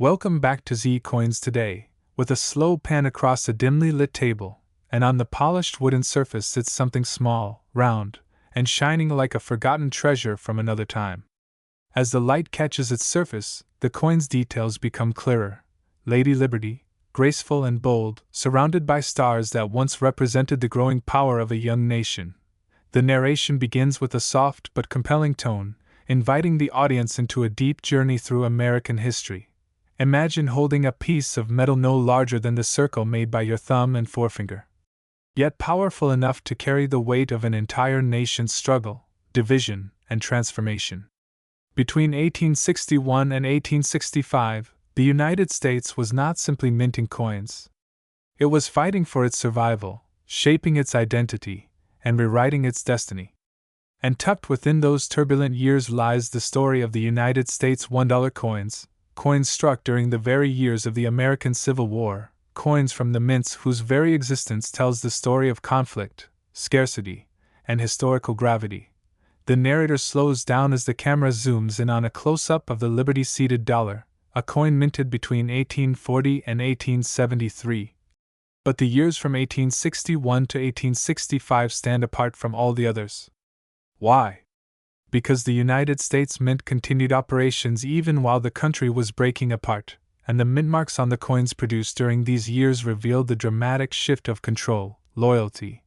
Welcome back to Z Coins today, with a slow pan across a dimly lit table, and on the polished wooden surface sits something small, round, and shining like a forgotten treasure from another time. As the light catches its surface, the coin's details become clearer. Lady Liberty, graceful and bold, surrounded by stars that once represented the growing power of a young nation. The narration begins with a soft but compelling tone, inviting the audience into a deep journey through American history. Imagine holding a piece of metal no larger than the circle made by your thumb and forefinger, yet powerful enough to carry the weight of an entire nation's struggle, division, and transformation. Between 1861 and 1865, the United States was not simply minting coins. It was fighting for its survival, shaping its identity, and rewriting its destiny. And tucked within those turbulent years lies the story of the United States $1 coins, coins struck during the very years of the American Civil War, coins from the mints whose very existence tells the story of conflict, scarcity, and historical gravity. The narrator slows down as the camera zooms in on a close-up of the Liberty-seated dollar, a coin minted between 1840 and 1873. But the years from 1861 to 1865 stand apart from all the others. Why? Because the United States Mint continued operations even while the country was breaking apart, and the mint marks on the coins produced during these years revealed the dramatic shift of control, loyalty,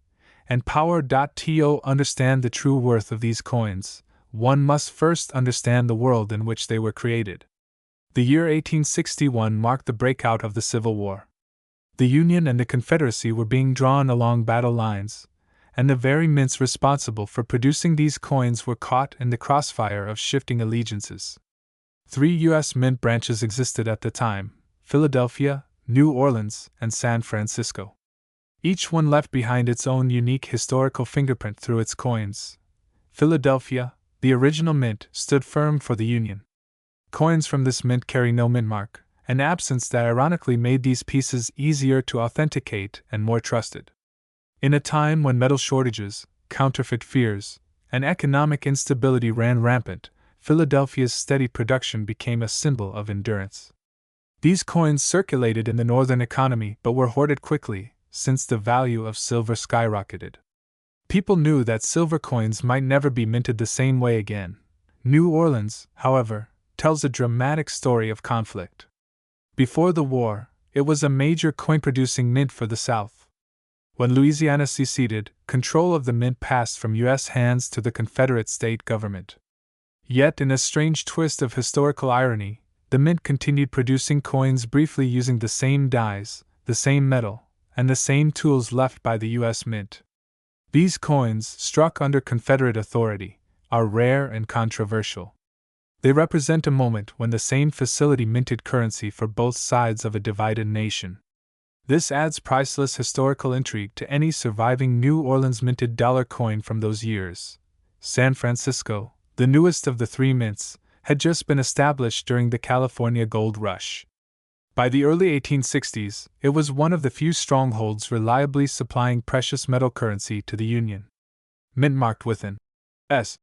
and power. To understand the true worth of these coins, one must first understand the world in which they were created. The year 1861 marked the breakout of the Civil War. The Union and the Confederacy were being drawn along battle lines, and the very mints responsible for producing these coins were caught in the crossfire of shifting allegiances. 3 U.S. mint branches existed at the time: Philadelphia, New Orleans, and San Francisco. Each one left behind its own unique historical fingerprint through its coins. Philadelphia, the original mint, stood firm for the Union. Coins from this mint carry no mint mark, an absence that ironically made these pieces easier to authenticate and more trusted. In a time when metal shortages, counterfeit fears, and economic instability ran rampant, Philadelphia's steady production became a symbol of endurance. These coins circulated in the northern economy but were hoarded quickly, since the value of silver skyrocketed. People knew that silver coins might never be minted the same way again. New Orleans, however, tells a dramatic story of conflict. Before the war, it was a major coin-producing mint for the South. When Louisiana seceded, control of the mint passed from U.S. hands to the Confederate state government. Yet, in a strange twist of historical irony, the mint continued producing coins briefly using the same dies, the same metal, and the same tools left by the U.S. Mint. These coins, struck under Confederate authority, are rare and controversial. They represent a moment when the same facility minted currency for both sides of a divided nation. This adds priceless historical intrigue to any surviving New Orleans minted dollar coin from those years. San Francisco, the newest of the 3 mints, had just been established during the California Gold Rush. By the early 1860s, it was one of the few strongholds reliably supplying precious metal currency to the Union. Mint marked with an S.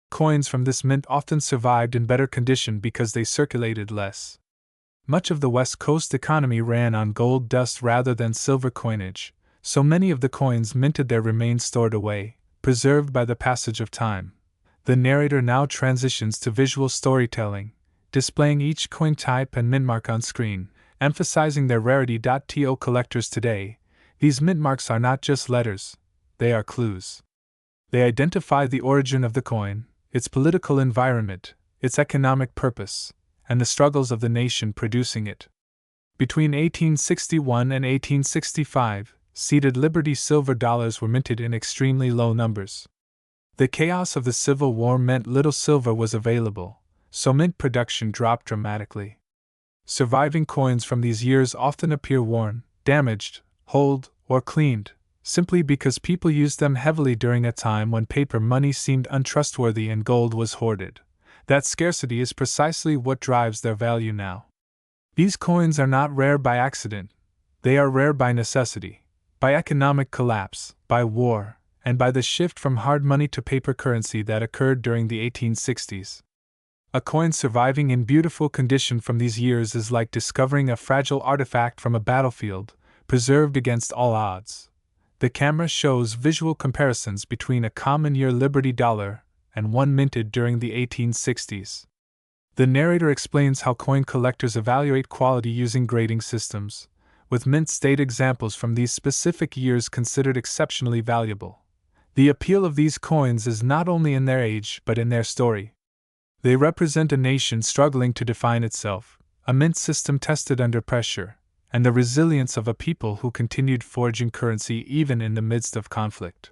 Coins from this mint often survived in better condition because they circulated less. Much of the West Coast economy ran on gold dust rather than silver coinage, so many of the coins minted there remained stored away, preserved by the passage of time. The narrator now transitions to visual storytelling, displaying each coin type and mint mark on screen, emphasizing their rarity. To collectors today, these mint marks are not just letters, they are clues. They identify the origin of the coin, its political environment, its economic purpose, and the struggles of the nation producing it. Between 1861 and 1865, seeded Liberty silver dollars were minted in extremely low numbers. The chaos of the Civil War meant little silver was available, so mint production dropped dramatically. Surviving coins from these years often appear worn, damaged, holed, or cleaned, simply because people used them heavily during a time when paper money seemed untrustworthy and gold was hoarded. That scarcity is precisely what drives their value now. These coins are not rare by accident, they are rare by necessity, by economic collapse, by war, and by the shift from hard money to paper currency that occurred during the 1860s. A coin surviving in beautiful condition from these years is like discovering a fragile artifact from a battlefield, preserved against all odds. The camera shows visual comparisons between a common year Liberty dollar and one minted during the 1860s. The narrator explains how coin collectors evaluate quality using grading systems, with mint state examples from these specific years considered exceptionally valuable. The appeal of these coins is not only in their age but in their story. They represent a nation struggling to define itself, a mint system tested under pressure, and the resilience of a people who continued forging currency even in the midst of conflict.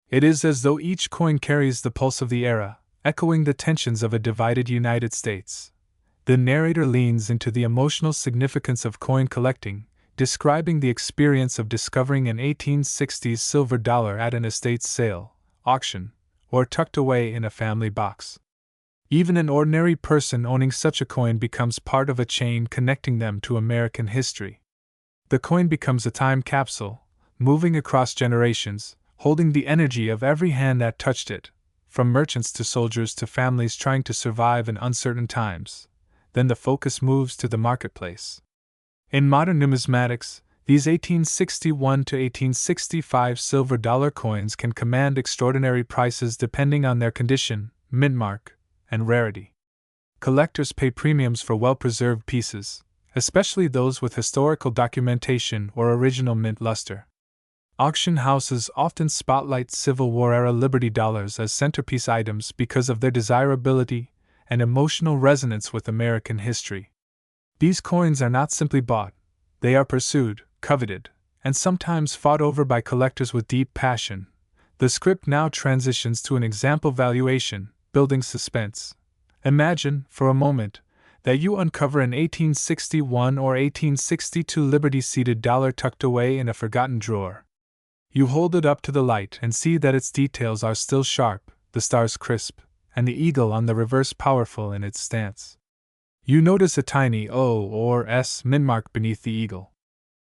It is as though each coin carries the pulse of the era, echoing the tensions of a divided United States. The narrator leans into the emotional significance of coin collecting, describing the experience of discovering an 1860s silver dollar at an estate sale, auction, or tucked away in a family box. Even an ordinary person owning such a coin becomes part of a chain connecting them to American history. The coin becomes a time capsule, moving across generations, holding the energy of every hand that touched it, from merchants to soldiers to families trying to survive in uncertain times. Then the focus moves to the marketplace. In modern numismatics, these 1861 to 1865 silver dollar coins can command extraordinary prices depending on their condition, mint mark, and rarity. Collectors pay premiums for well-preserved pieces, especially those with historical documentation or original mint luster. Auction houses often spotlight Civil War-era Liberty dollars as centerpiece items because of their desirability and emotional resonance with American history. These coins are not simply bought, they are pursued, coveted, and sometimes fought over by collectors with deep passion. The script now transitions to an example valuation, building suspense. Imagine, for a moment, that you uncover an 1861 or 1862 Liberty-seated dollar tucked away in a forgotten drawer. You hold it up to the light and see that its details are still sharp, the stars crisp, and the eagle on the reverse powerful in its stance. You notice a tiny O or S mint mark beneath the eagle.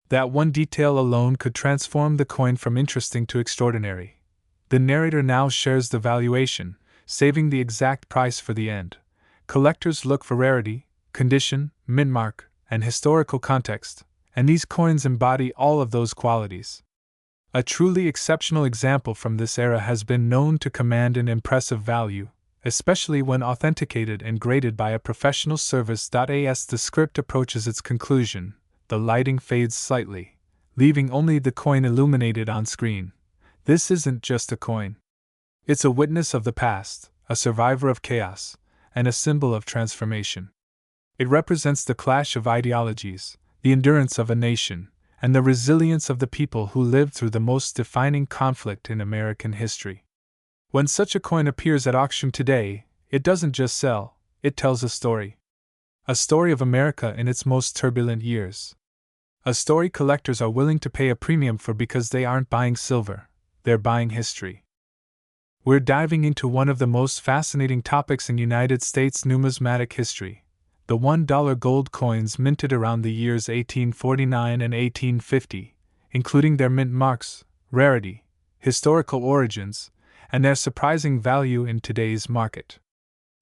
That one detail alone could transform the coin from interesting to extraordinary. The narrator now shares the valuation, saving the exact price for the end. Collectors look for rarity, condition, mint mark, and historical context, and these coins embody all of those qualities. A truly exceptional example from this era has been known to command an impressive value, especially when authenticated and graded by a professional service. As the script approaches its conclusion, the lighting fades slightly, leaving only the coin illuminated on screen. This isn't just a coin. It's a witness of the past, a survivor of chaos, and a symbol of transformation. It represents the clash of ideologies, the endurance of a nation, and the resilience of the people who lived through the most defining conflict in American history. When such a coin appears at auction today, it doesn't just sell, it tells a story. A story of America in its most turbulent years. A story collectors are willing to pay a premium for because they aren't buying silver, they're buying history. We're diving into one of the most fascinating topics in United States numismatic history, the $1 gold coins minted around the years 1849 and 1850, including their mint marks, rarity, historical origins, and their surprising value in today's market.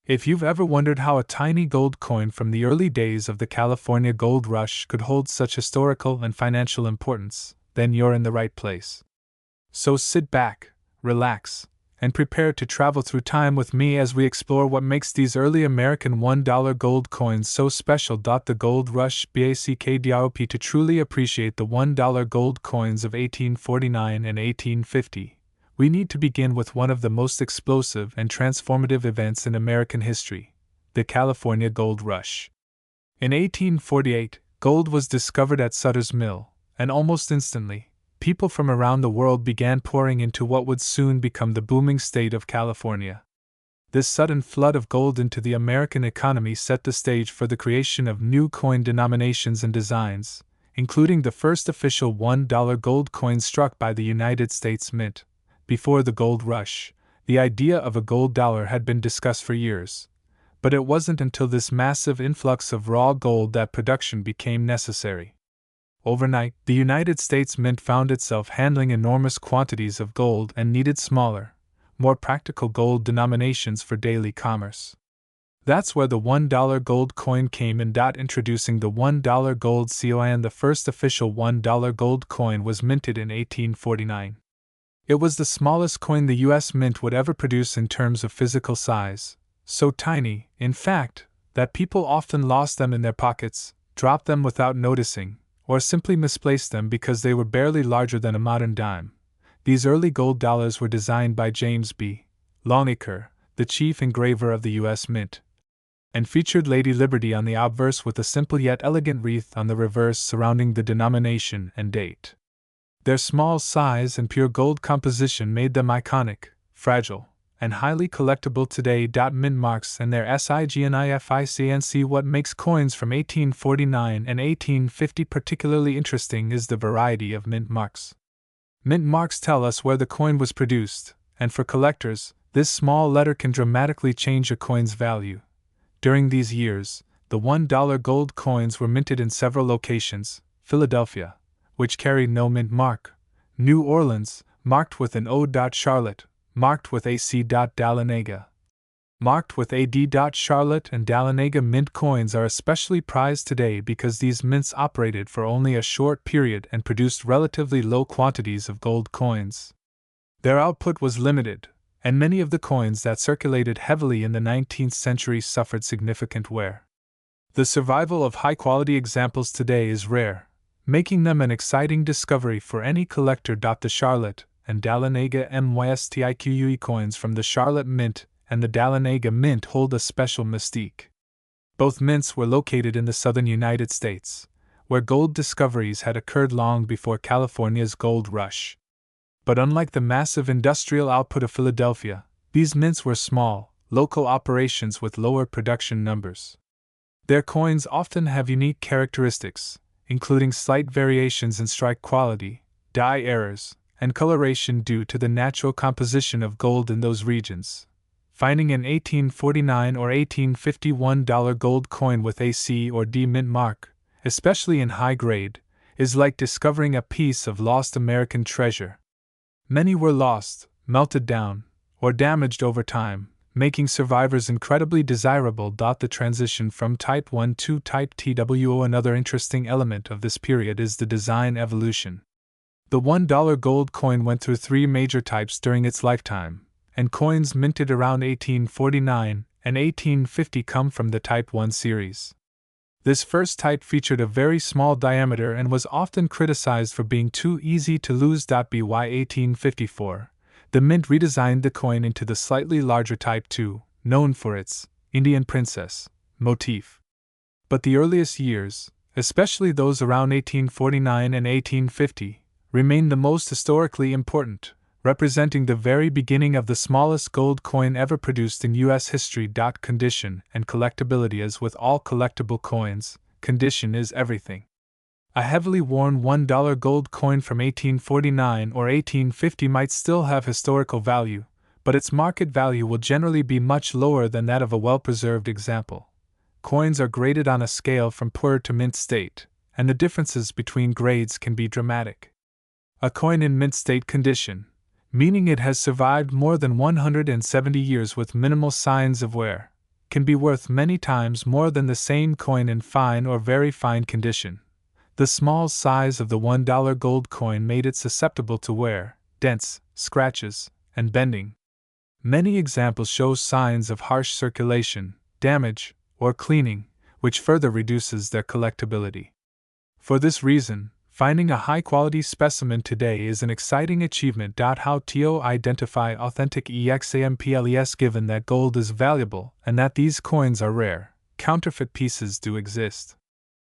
If you've ever wondered how a tiny gold coin from the early days of the California gold rush could hold such historical and financial importance, then you're in the right place. So sit back, relax, and prepare to travel through time with me as we explore what makes these early American $1 gold coins so special. The Gold Rush BACKDROP. To truly appreciate the $1 gold coins of 1849 and 1850, we need to begin with one of the most explosive and transformative events in American history, the California Gold Rush. In 1848, gold was discovered at Sutter's Mill, and almost instantly, people from around the world began pouring into what would soon become the booming state of California. This sudden flood of gold into the American economy set the stage for the creation of new coin denominations and designs, including the first official $1 gold coin struck by the United States Mint. Before the gold rush, the idea of a gold dollar had been discussed for years, but it wasn't until this massive influx of raw gold that production became necessary. Overnight, the United States Mint found itself handling enormous quantities of gold and needed smaller, more practical gold denominations for daily commerce. That's where the $1 gold coin came in. Introducing the $1 gold coin. The first official $1 gold coin was minted in 1849. It was the smallest coin the U.S. Mint would ever produce in terms of physical size, so tiny, in fact, that people often lost them in their pockets, dropped them without noticing, or simply misplaced them because they were barely larger than a modern dime. These early gold dollars were designed by James B. Longacre, the chief engraver of the U.S. Mint, and featured Lady Liberty on the obverse with a simple yet elegant wreath on the reverse surrounding the denomination and date. Their small size and pure gold composition made them iconic, fragile, and highly collectible today. Mint marks and their significance. What makes coins from 1849 and 1850 particularly interesting is the variety of mint marks. Mint marks tell us where the coin was produced, and for collectors, this small letter can dramatically change a coin's value. During these years, the $1 gold coins were minted in several locations: Philadelphia, which carried no mint mark; New Orleans, marked with an O. Charlotte, marked with AC. Dahlonega, marked with AD. Charlotte and Dahlonega mint coins are especially prized today because these mints operated for only a short period and produced relatively low quantities of gold coins. Their output was limited, and many of the coins that circulated heavily in the 19th century suffered significant wear. The survival of high-quality examples today is rare, making them an exciting discovery for any collector. The Charlotte and Dahlonega mystique coins from the Charlotte Mint and the Dahlonega Mint hold a special mystique. Both mints were located in the southern United States, where gold discoveries had occurred long before California's gold rush. But unlike the massive industrial output of Philadelphia, these mints were small, local operations with lower production numbers. Their coins often have unique characteristics, including slight variations in strike quality, die errors, and coloration due to the natural composition of gold in those regions. Finding an 1849 or 1851 gold coin with a C or D mint mark, especially in high grade, is like discovering a piece of lost American treasure. Many were lost, melted down, or damaged over time, making survivors incredibly desirable. The transition from Type 1 to Type TWO. Another interesting element of this period is the design evolution. The $1 gold coin went through three major types during its lifetime, and coins minted around 1849 and 1850 come from the Type 1 series. This first type featured a very small diameter and was often criticized for being too easy to lose. By 1854, the Mint redesigned the coin into the slightly larger Type 2, known for its Indian princess motif. But the earliest years, especially those around 1849 and 1850, remain the most historically important, representing the very beginning of the smallest gold coin ever produced in U.S. history. Condition and collectability. As with all collectible coins, condition is everything. A heavily worn $1 gold coin from 1849 or 1850 might still have historical value, but its market value will generally be much lower than that of a well-preserved example. Coins are graded on a scale from poor to mint state, and the differences between grades can be dramatic. A coin in mint state condition, meaning it has survived more than 170 years with minimal signs of wear, can be worth many times more than the same coin in fine or very fine condition. The small size of the $1 gold coin made it susceptible to wear, dents, scratches, and bending. Many examples show signs of harsh circulation, damage, or cleaning, which further reduces their collectability. For this reason, finding a high-quality specimen today is an exciting achievement. How to identify authentic examples? Given that gold is valuable and that these coins are rare, counterfeit pieces do exist.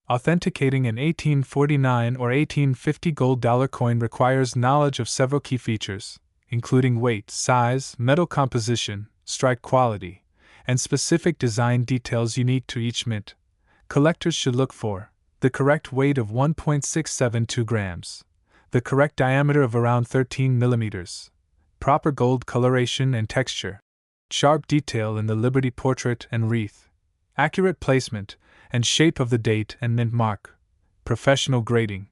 Authenticating an 1849 or 1850 gold dollar coin requires knowledge of several key features, including weight, size, metal composition, strike quality, and specific design details unique to each mint. Collectors should look for the correct weight of 1.672 grams, the correct diameter of around 13 millimeters, proper gold coloration and texture, sharp detail in the Liberty portrait and wreath, accurate placement and shape of the date and mint mark, professional grading.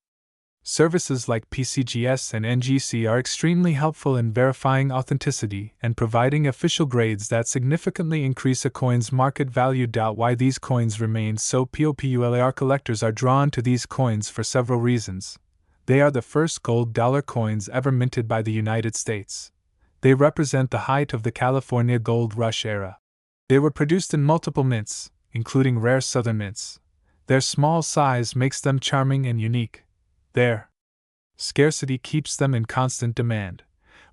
Services like PCGS and NGC are extremely helpful in verifying authenticity and providing official grades that significantly increase a coin's market value. Why these coins remain so popular? Collectors are drawn to these coins for several reasons. They are the first gold dollar coins ever minted by the United States. They represent the height of the California gold rush era. They were produced in multiple mints, including rare southern mints. Their small size makes them charming and unique. Their scarcity keeps them in constant demand.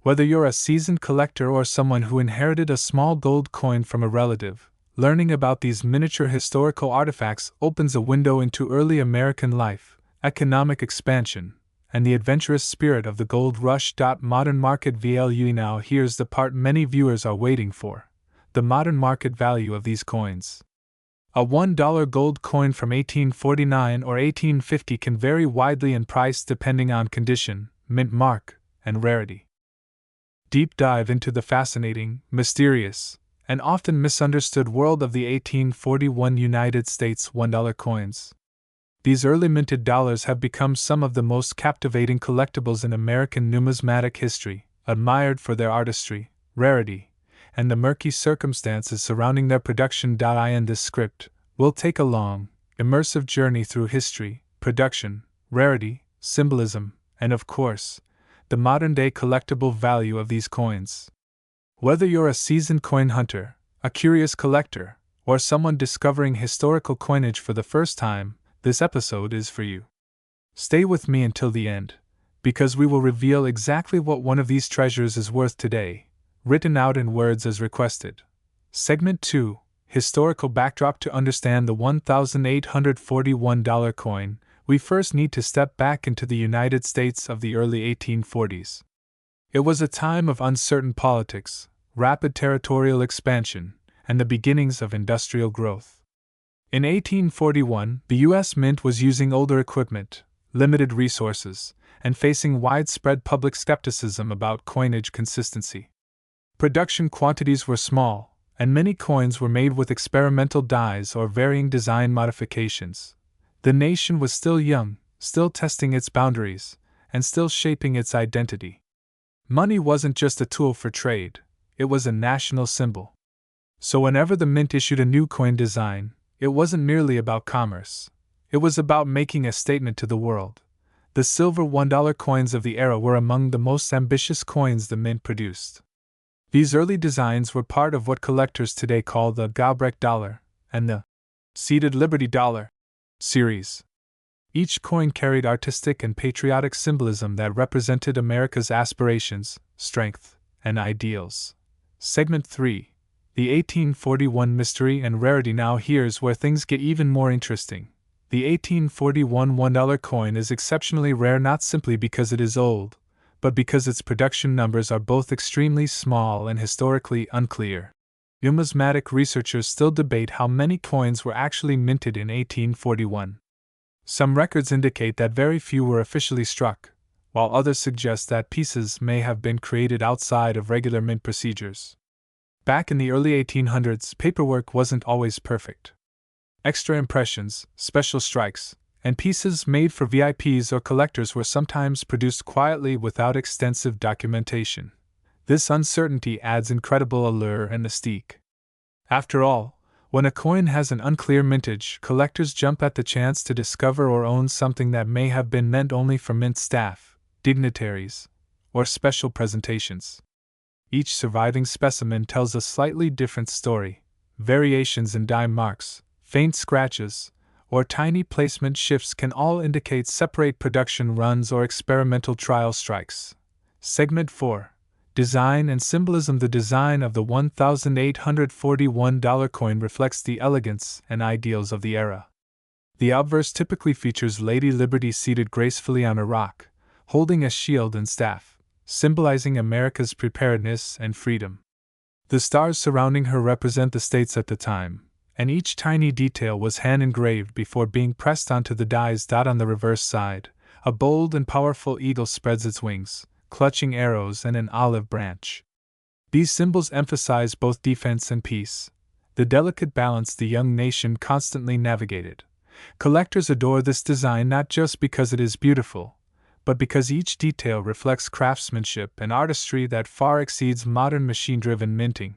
Whether you're a seasoned collector or someone who inherited a small gold coin from a relative, learning about these miniature historical artifacts opens a window into early American life, economic expansion, and the adventurous spirit of the gold rush. Modern market value. Now here's the part many viewers are waiting for: the modern market value of these coins. A $1 gold coin from 1849 or 1850 can vary widely in price depending on condition, mint mark, and rarity. Deep dive into the fascinating, mysterious, and often misunderstood world of the 1841 United States $1 coins. These early minted dollars have become some of the most captivating collectibles in American numismatic history, admired for their artistry, rarity, and the murky circumstances surrounding their production. In this script, we'll take a long, immersive journey through history, production, rarity, symbolism, and of course, the modern-day collectible value of these coins. Whether you're a seasoned coin hunter, a curious collector, or someone discovering historical coinage for the first time, this episode is for you. Stay with me until the end, because we will reveal exactly what one of these treasures is worth today, written out in words as requested. Segment 2, Historical Backdrop. To understand the $1,841 coin, we first need to step back into the United States of the early 1840s. It was a time of uncertain politics, rapid territorial expansion, and the beginnings of industrial growth. In 1841, the U.S. Mint was using older equipment, limited resources, and facing widespread public skepticism about coinage consistency. Production quantities were small, and many coins were made with experimental dies or varying design modifications. The nation was still young, still testing its boundaries, and still shaping its identity. Money wasn't just a tool for trade, it was a national symbol. So whenever the mint issued a new coin design, it wasn't merely about commerce. It was about making a statement to the world. The silver $1 coins of the era were among the most ambitious coins the mint produced. These early designs were part of what collectors today call the Gobrecht dollar and the Seated Liberty dollar series. Each coin carried artistic and patriotic symbolism that represented America's aspirations, strength, and ideals. Segment 3, the 1841 Mystery and Rarity. Now here's where things get even more interesting. The 1841 $1 coin is exceptionally rare not simply because it is old, but because its production numbers are both extremely small and historically unclear. Numismatic researchers still debate how many coins were actually minted in 1841. Some records indicate that very few were officially struck, while others suggest that pieces may have been created outside of regular mint procedures. Back in the early 1800s, paperwork wasn't always perfect. Extra impressions, special strikes, and pieces made for VIPs or collectors were sometimes produced quietly without extensive documentation. This uncertainty adds incredible allure and mystique. After all, when a coin has an unclear mintage, collectors jump at the chance to discover or own something that may have been meant only for mint staff, dignitaries, or special presentations. Each surviving specimen tells a slightly different story. Variations in die marks, faint scratches, or tiny placement shifts can all indicate separate production runs or experimental trial strikes. Segment 4, Design and Symbolism. The design of the $1,841 coin reflects the elegance and ideals of the era. The obverse typically features Lady Liberty seated gracefully on a rock, holding a shield and staff, symbolizing America's preparedness and freedom. The stars surrounding her represent the states at the time, and each tiny detail was hand-engraved before being pressed onto the dies. On the reverse side, a bold and powerful eagle spreads its wings, clutching arrows and an olive branch. These symbols emphasize both defense and peace, the delicate balance the young nation constantly navigated. Collectors adore this design not just because it is beautiful, but because each detail reflects craftsmanship and artistry that far exceeds modern machine-driven minting.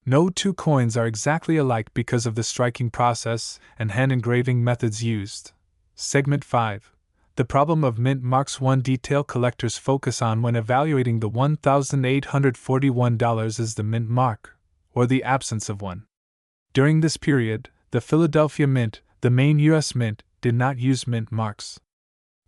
No two coins are exactly alike because of the striking process and hand-engraving methods used. Segment 5. The problem of mint marks. One detail collectors focus on when evaluating the $1,841 is the mint mark, or the absence of one. During this period, the Philadelphia Mint, the main U.S. mint, did not use mint marks.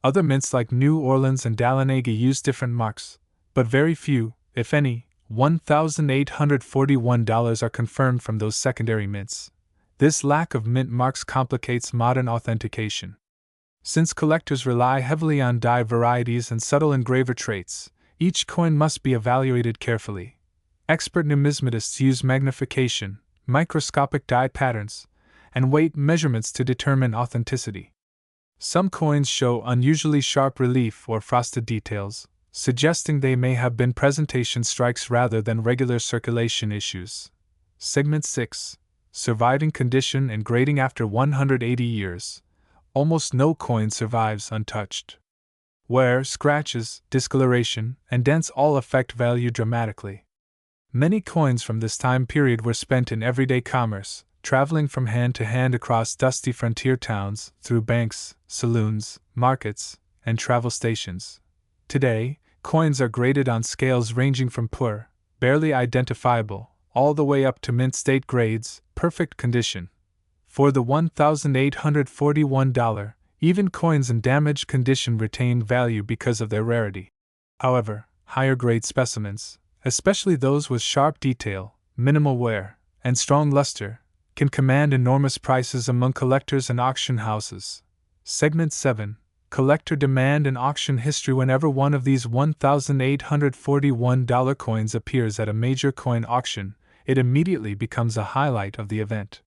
Other mints like New Orleans and Dahlonega used different marks, but very few, if any, $1,841 are confirmed from those secondary mints. This lack of mint marks complicates modern authentication. Since collectors rely heavily on die varieties and subtle engraver traits, each coin must be evaluated carefully. Expert numismatists use magnification, microscopic die patterns, and weight measurements to determine authenticity. Some coins show unusually sharp relief or frosted details, suggesting they may have been presentation strikes rather than regular circulation issues. Segment 6. Surviving condition and grading. After 180 years, almost no coin survives untouched. Wear, scratches, discoloration, and dents all affect value dramatically. Many coins from this time period were spent in everyday commerce, traveling from hand to hand across dusty frontier towns, through banks, saloons, markets, and travel stations. Today, coins are graded on scales ranging from poor, barely identifiable, all the way up to mint state grades, perfect condition. For the $1,841, even coins in damaged condition retain value because of their rarity. However, higher grade specimens, especially those with sharp detail, minimal wear, and strong luster, can command enormous prices among collectors and auction houses. Segment 7. Collector demand and auction history. Whenever one of these $1,841 coins appears at a major coin auction, it immediately becomes a highlight of the event.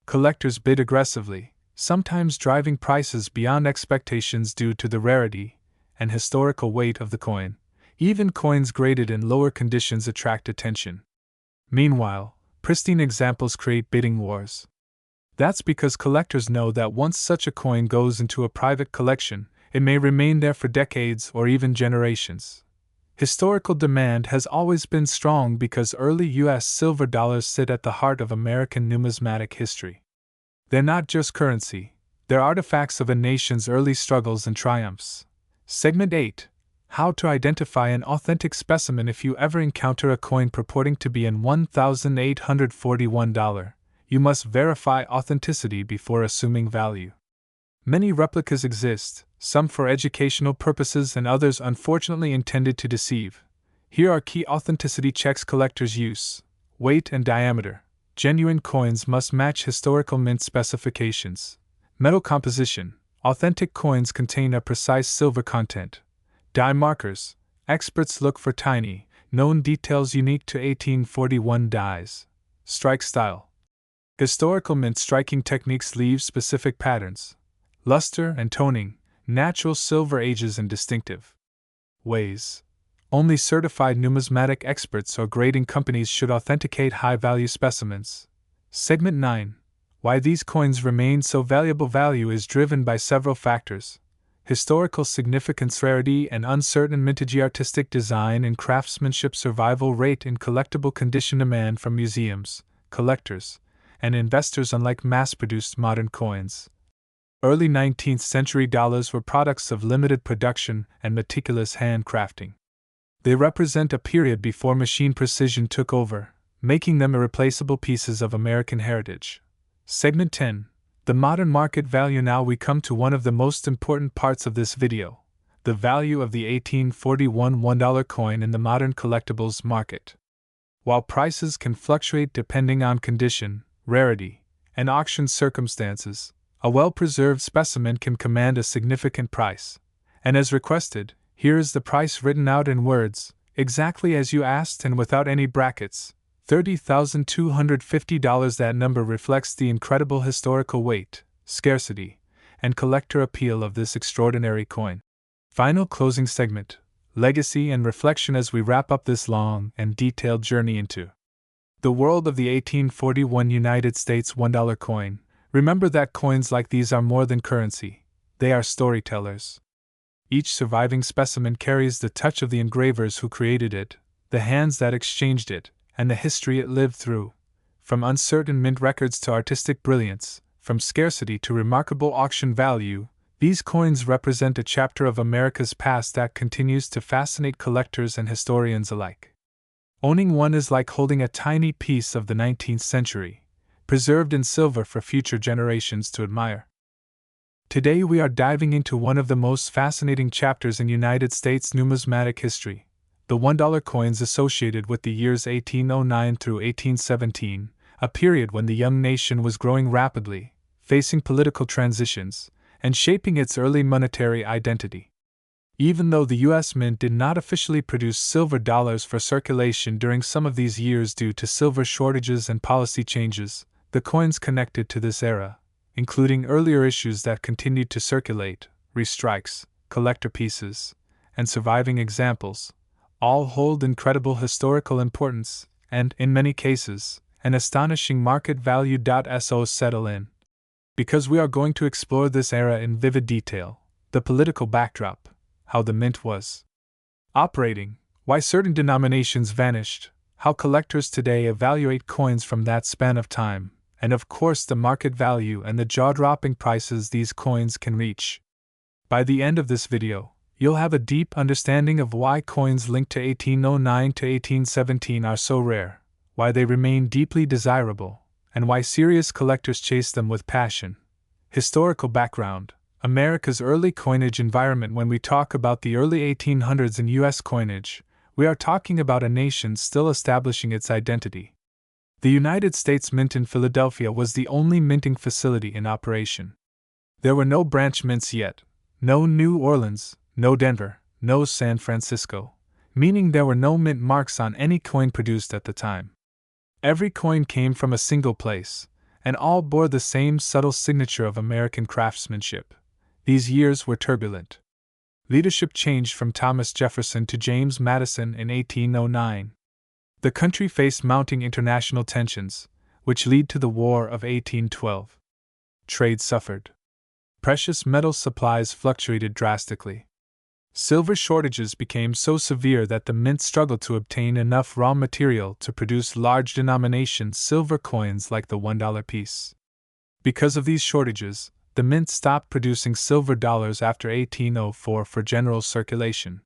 Collectors bid aggressively, sometimes driving prices beyond expectations due to the rarity and historical weight of the coin. Even coins graded in lower conditions attract attention. Meanwhile, pristine examples create bidding wars. That's because collectors know that once such a coin goes into a private collection, it may remain there for decades or even generations. Historical demand has always been strong because early U.S. silver dollars sit at the heart of American numismatic history. They're not just currency, they're artifacts of a nation's early struggles and triumphs. Segment 8. How to identify an authentic specimen. If you ever encounter a coin purporting to be an $1,841, you must verify authenticity before assuming value. Many replicas exist, some for educational purposes and others unfortunately intended to deceive. Here are key authenticity checks collectors use. Weight and diameter. Genuine coins must match historical mint specifications. Metal composition. Authentic coins contain a precise silver content. Die markers. Experts look for tiny, known details unique to 1841 dies. Strike style. Historical mint striking techniques leave specific patterns. Luster and toning. Natural silver ages and distinctive ways. Only certified numismatic experts or grading companies should authenticate high-value specimens. Segment 9. Why these coins remain so valuable. Value is driven by several factors: historical significance, rarity and uncertain mintage, artistic design and craftsmanship, survival rate in collectible condition, demand from museums, collectors, and investors. Unlike mass-produced modern coins, early 19th century dollars were products of limited production and meticulous handcrafting. They represent a period before machine precision took over, making them irreplaceable pieces of American heritage. Segment 10. The modern market value. Now we come to one of the most important parts of this video: the value of the 1841 $1 coin in the modern collectibles market. While prices can fluctuate depending on condition, rarity, and auction circumstances, a well-preserved specimen can command a significant price. And as requested, here is the price written out in words, exactly as you asked and without any brackets: $30,250. That number reflects the incredible historical weight, scarcity, and collector appeal of this extraordinary coin. Final closing segment: legacy and reflection. As we wrap up this long and detailed journey into the world of the 1841 United States $1 coin, remember that coins like these are more than currency, they are storytellers. Each surviving specimen carries the touch of the engravers who created it, the hands that exchanged it, and the history it lived through. From uncertain mint records to artistic brilliance, from scarcity to remarkable auction value, these coins represent a chapter of America's past that continues to fascinate collectors and historians alike. Owning one is like holding a tiny piece of the 19th century, preserved in silver for future generations to admire. Today we are diving into one of the most fascinating chapters in United States numismatic history, the $1 coins associated with the years 1809 through 1817, a period when the young nation was growing rapidly, facing political transitions, and shaping its early monetary identity. Even though the U.S. Mint did not officially produce silver dollars for circulation during some of these years due to silver shortages and policy changes, the coins connected to this era, including earlier issues that continued to circulate, restrikes, collector pieces, and surviving examples, all hold incredible historical importance and, in many cases, an astonishing market value. So settle in. Because we are going to explore this era in vivid detail, the political backdrop, how the mint was operating, why certain denominations vanished, how collectors today evaluate coins from that span of time, and of course the market value and the jaw-dropping prices these coins can reach. By the end of this video, you'll have a deep understanding of why coins linked to 1809 to 1817 are so rare, why they remain deeply desirable, and why serious collectors chase them with passion. Historical background: America's early coinage environment. When we talk about the early 1800s in U.S. coinage, we are talking about a nation still establishing its identity. The United States Mint in Philadelphia was the only minting facility in operation. There were no branch mints yet, no New Orleans, no Denver, no San Francisco, meaning there were no mint marks on any coin produced at the time. Every coin came from a single place, and all bore the same subtle signature of American craftsmanship. These years were turbulent. Leadership changed from Thomas Jefferson to James Madison in 1809. The country faced mounting international tensions, which led to the War of 1812. Trade suffered. Precious metal supplies fluctuated drastically. Silver shortages became so severe that the mint struggled to obtain enough raw material to produce large denomination silver coins like the $1 piece. Because of these shortages, the mint stopped producing silver dollars after 1804 for general circulation.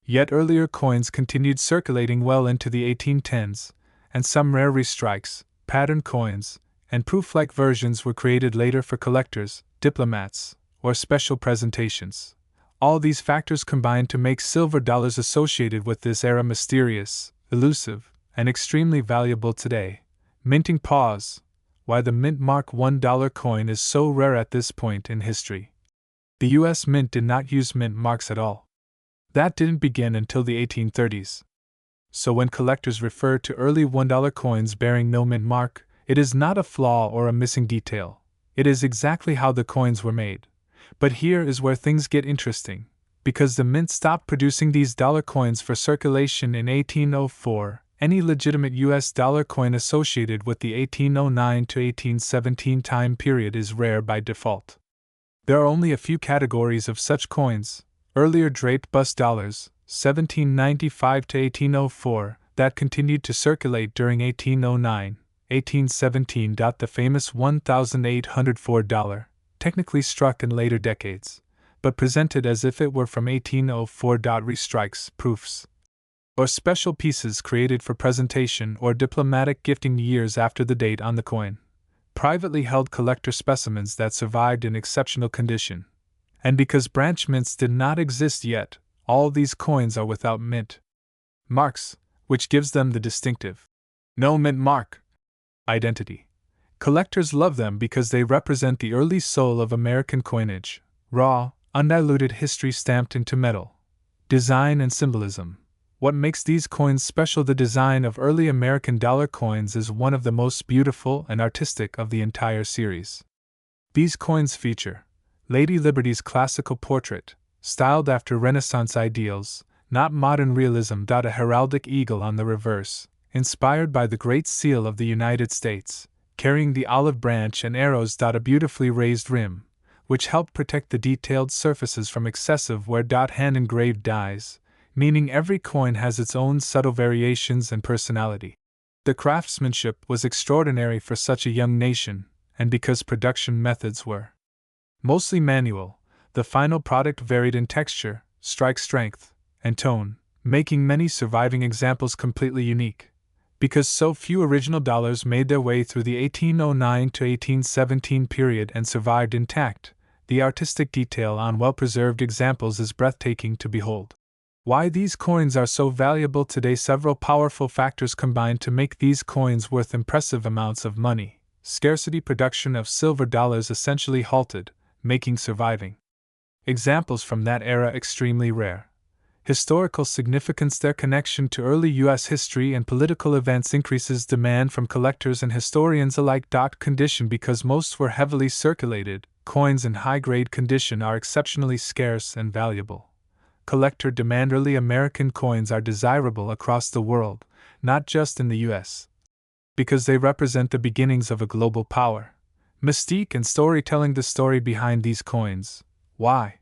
Yet earlier coins continued circulating well into the 1810s, and some rare restrikes, pattern coins, and proof-like versions were created later for collectors, diplomats, or special presentations. All these factors combined to make silver dollars associated with this era mysterious, elusive, and extremely valuable today. Minting pause: why the mint mark $1 coin is so rare at this point in history. The U.S. Mint did not use mint marks at all. That didn't begin until the 1830s. So when collectors refer to early $1 coins bearing no mint mark, it is not a flaw or a missing detail. It is exactly how the coins were made. But here is where things get interesting. Because the mint stopped producing these dollar coins for circulation in 1804, any legitimate U.S. dollar coin associated with the 1809 to 1817 time period is rare by default. There are only a few categories of such coins: earlier draped bust dollars, 1795 to 1804, that continued to circulate during 1809, 1817. The famous $1,804, technically struck in later decades, but presented as if it were from 1804. Restrikes, proofs, or special pieces created for presentation or diplomatic gifting years after the date on the coin. Privately held collector specimens that survived in exceptional condition. And because branch mints did not exist yet, all these coins are without mint marks, which gives them the distinctive no mint mark identity. Collectors love them because they represent the early soul of American coinage: raw, undiluted history stamped into metal. Design and symbolism. What makes these coins special? The design of early American dollar coins is one of the most beautiful and artistic of the entire series. These coins feature Lady Liberty's classical portrait, styled after Renaissance ideals, not modern realism. A heraldic eagle on the reverse, inspired by the Great Seal of the United States, carrying the olive branch and arrows. A beautifully raised rim, which help protect the detailed surfaces from excessive wear. Hand-engraved dies, meaning every coin has its own subtle variations and personality. The craftsmanship was extraordinary for such a young nation, and because production methods were mostly manual, the final product varied in texture, strike strength, and tone, making many surviving examples completely unique. Because so few original dollars made their way through the 1809 to 1817 period and survived intact, the artistic detail on well-preserved examples is breathtaking to behold. Why these coins are so valuable today? Several powerful factors combine to make these coins worth impressive amounts of money. Scarcity: production of silver dollars essentially halted, making surviving examples from that era extremely rare. Historical significance: their connection to early U.S. history and political events increases demand from collectors and historians alike. Condition: because most were heavily circulated, coins in high-grade condition are exceptionally scarce and valuable. Collector demand: early American coins are desirable across the world, not just in the U.S., because they represent the beginnings of a global power. Mystique and storytelling: the story behind these coins, why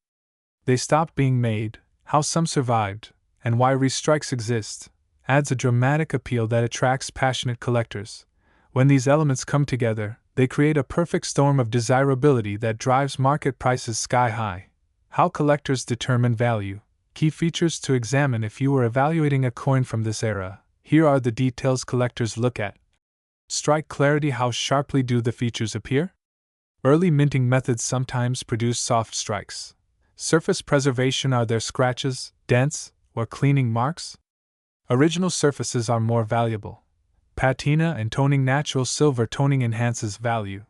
they stopped being made, how some survived, and why restrikes exist, adds a dramatic appeal that attracts passionate collectors. When these elements come together, they create a perfect storm of desirability that drives market prices sky high. How collectors determine value: key features to examine if you were evaluating a coin from this era. Here are the details collectors look at. Strike clarity: how sharply do the features appear? Early minting methods sometimes produce soft strikes. Surface preservation: are there scratches, dents, or cleaning marks? Original surfaces are more valuable. Patina and toning: natural silver toning enhances value.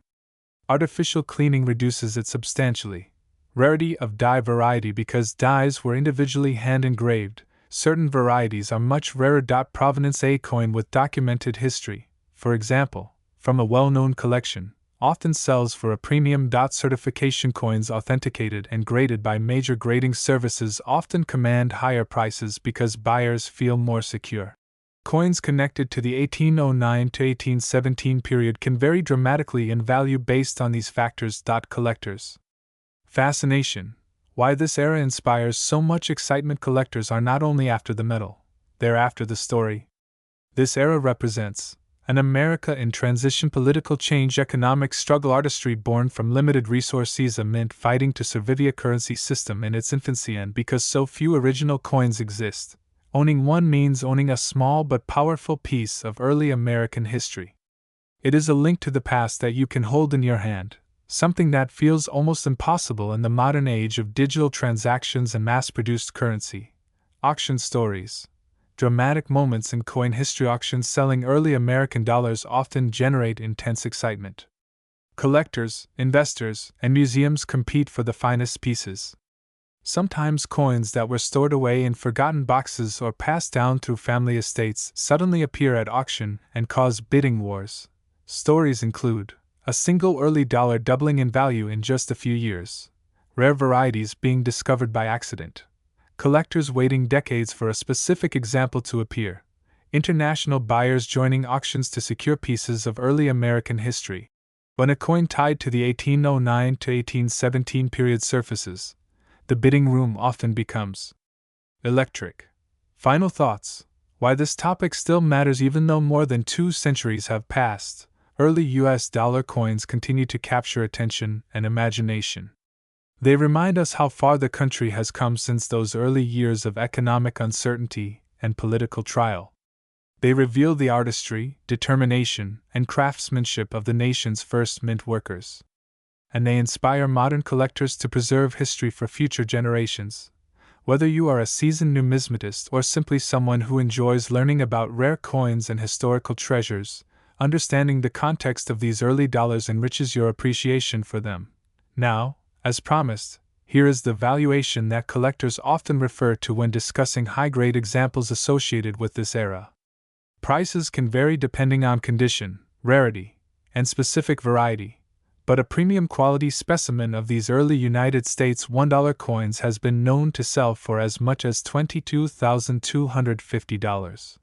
Artificial cleaning reduces it substantially. Rarity of die variety: because dies were individually hand-engraved, certain varieties are much rarer. Provenance: a coin with documented history, for example, from a well-known collection, often sells for a premium. Certification: coins authenticated and graded by major grading services often command higher prices because buyers feel more secure. Coins connected to the 1809 to 1817 period can vary dramatically in value based on these factors. Collectors' fascination: why this era inspires so much excitement. Collectors are not only after the metal, they're after the story. This era represents an America in transition: political change, economic struggle, artistry born from limited resources, a mint fighting to survive, a currency system in its infancy. And because so few original coins exist, owning one means owning a small but powerful piece of early American history. It is a link to the past that you can hold in your hand, something that feels almost impossible in the modern age of digital transactions and mass-produced currency. Auction stories: dramatic moments in coin history. Auctions selling early American dollars often generate intense excitement. Collectors, investors, and museums compete for the finest pieces. Sometimes coins that were stored away in forgotten boxes or passed down through family estates suddenly appear at auction and cause bidding wars. Stories include a single early dollar doubling in value in just a few years, rare varieties being discovered by accident, collectors waiting decades for a specific example to appear, international buyers joining auctions to secure pieces of early American history. When a coin tied to the 1809 to 1817 period surfaces, the bidding room often becomes electric. Final thoughts: why this topic still matters even though more than 2 centuries have passed. Early U.S. dollar coins continue to capture attention and imagination. They remind us how far the country has come since those early years of economic uncertainty and political trial. They reveal the artistry, determination, and craftsmanship of the nation's first mint workers. And they inspire modern collectors to preserve history for future generations. Whether you are a seasoned numismatist or simply someone who enjoys learning about rare coins and historical treasures, understanding the context of these early dollars enriches your appreciation for them. Now, as promised, here is the valuation that collectors often refer to when discussing high-grade examples associated with this era. Prices can vary depending on condition, rarity, and specific variety, but a premium quality specimen of these early United States $1 coins has been known to sell for as much as $22,250.